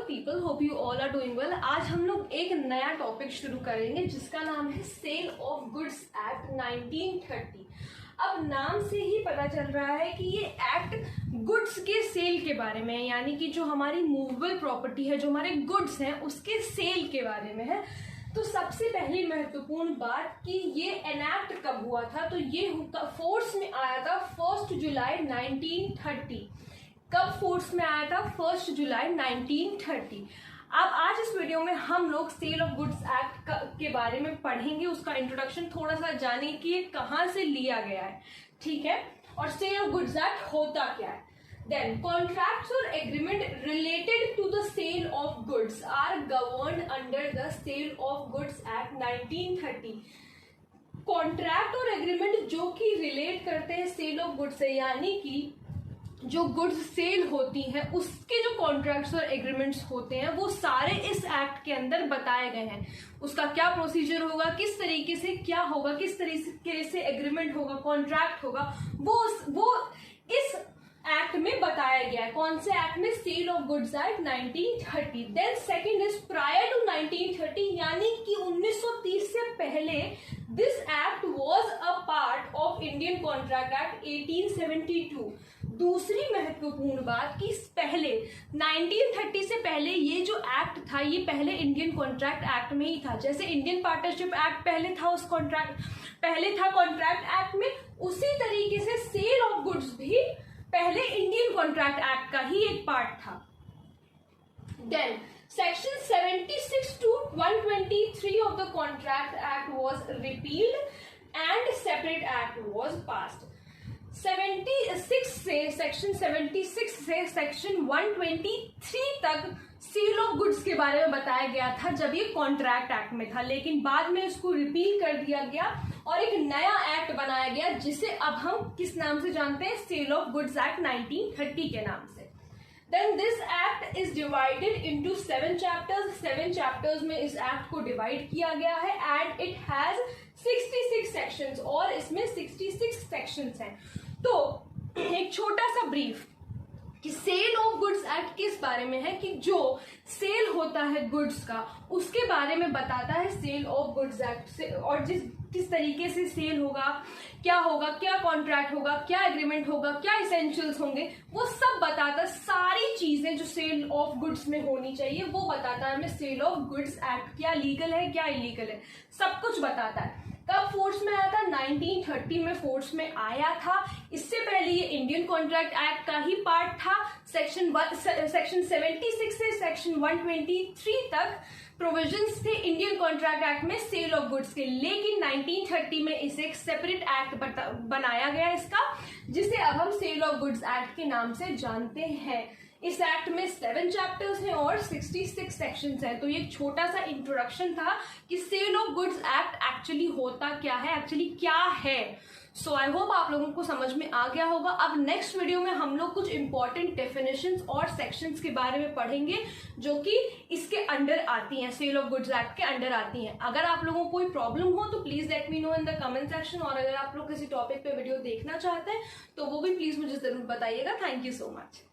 People, hope you all are doing well. आज हम लोग एक नया टॉपिक शुरू करेंगे जिसका नाम है सेल ऑफ गुड्स एक्ट 1930। अब नाम से ही पता चल रहा है कि ये एक्ट गुड्स के सेल के बारे में है, यानी कि जो हमारी मूवेबल प्रॉपर्टी है, जो हमारे गुड्स हैं, उसके सेल के बारे में है। तो सबसे पहली महत्वपूर्ण बात कि ये एनैक्ट कब हुआ था, तो ये फोर्स में आया था 1 जुलाई 1930। कब फोर्स में आया था? 1 जुलाई 1930। अब आज इस वीडियो में हम लोग सेल ऑफ गुड्स एक्ट के बारे में पढ़ेंगे, उसका इंट्रोडक्शन थोड़ा सा जाने कि ये कहाँ से लिया गया है, ठीक है, और सेल ऑफ गुड्स एक्ट होता क्या है। Then contracts or agreement related to the sale of goods are governed under the Sale of Goods Act 1930। Contract और एग्रीमेंट जो कि रिलेट करते हैं सेल ऑफ गुड्स से, यानी कि जो गुड्स सेल होती हैं उसके जो कॉन्ट्रैक्ट्स और एग्रीमेंट्स होते हैं वो सारे इस एक्ट के अंदर बताए गए हैं। उसका क्या प्रोसीजर होगा, किस तरीके से क्या होगा, किस तरीके से एग्रीमेंट होगा, कॉन्ट्रैक्ट होगा, वो इस एक्ट में बताया गया है। कौन से एक्ट में? Sale of goods act 1930। Then second is prior to 1930, यानी कि 1930 से पहले this act was a part of Indian contract act 1872। दूसरी महत्वपूर्ण बात कि पहले 1930 से पहले ये जो एक्ट था ये पहले इंडियन कॉन्ट्रैक्ट एक्ट में ही था। जैसे इंडियन पार्टनरशिप एक्ट पहले था, उस पहले था कॉन्ट्रैक्ट एक्ट में, उसी तरीके से सेल ऑफ गुड्स भी पहले इंडियन कॉन्ट्रैक्ट एक्ट का ही एक पार्ट था। Then section 76 to 123 of the contract act was repealed and separate act was passed. 76 से सेक्शन 76 से सेक्शन 123 तक सेल ऑफ गुड्स के बारे में बताया गया था जब ये कॉन्ट्रैक्ट एक्ट में था, लेकिन बाद में इसको रिपील कर दिया गया और एक नया एक्ट बनाया गया जिसे अब हम किस नाम से जानते हैं? सेल ऑफ गुड्स एक्ट 1930 के नाम से। Then this act is divided into 7 chapters। 7 chapters में इस एक्ट को डिवाइड किया गया है and it has 66 sections और इसमें 66 sections हैं। तो एक छोटा सा ब्रीफ कि सेल ऑफ गुड्स एक्ट किस बारे में है, कि जो सेल होता है गुड्स का उसके बारे में बताता है सेल ऑफ गुड्स एक्ट से, और किस तरीके से सेल होगा, क्या होगा, क्या कॉन्ट्रैक्ट होगा, क्या एग्रीमेंट होगा, क्या इसेंशियल्स होंगे, वो सब बताता है। सारी चीजें जो सेल ऑफ गुड्स में होनी चाहिए वो बताता है हमें सेल ऑफ गुड्स एक्ट। क्या लीगल है, क्या इलीगल है, सब कुछ बताता है। कब फोर्स में आया था? 1930 में फोर्स में आया था। इससे पहले ये इंडियन कॉन्ट्रैक्ट एक्ट का ही पार्ट था। सेक्शन 76 से सेक्शन 123 तक प्रोविजंस थे इंडियन कॉन्ट्रैक्ट एक्ट में सेल ऑफ गुड्स के, लेकिन 1930 में इसे एक सेपरेट एक्ट बनाया गया इसका, जिसे अब हम सेल ऑफ गुड्स एक्ट के नाम से जानते हैं। इस एक्ट में 7 चैप्टर्स हैं और 66 सेक्शंस हैं। तो ये छोटा सा इंट्रोडक्शन था कि sale of goods act actually होता क्या है, एक्चुअली क्या है। सो आई होप आप लोगों को समझ में आ गया होगा। अब नेक्स्ट वीडियो में हम लोग कुछ इंपॉर्टेंट डेफिनेशंस और सेक्शंस के बारे में पढ़ेंगे जो कि इसके अंडर आती हैं, सेल ऑफ गुड्स एक्ट के अंडर आती हैं। अगर आप लोगों को कोई प्रॉब्लम हो तो please let me know in the comment section, और अगर आप लोग किसी टॉपिक पे वीडियो देखना चाहते हैं तो वो भी प्लीज मुझे जरूर बताइएगा। Thank you so much.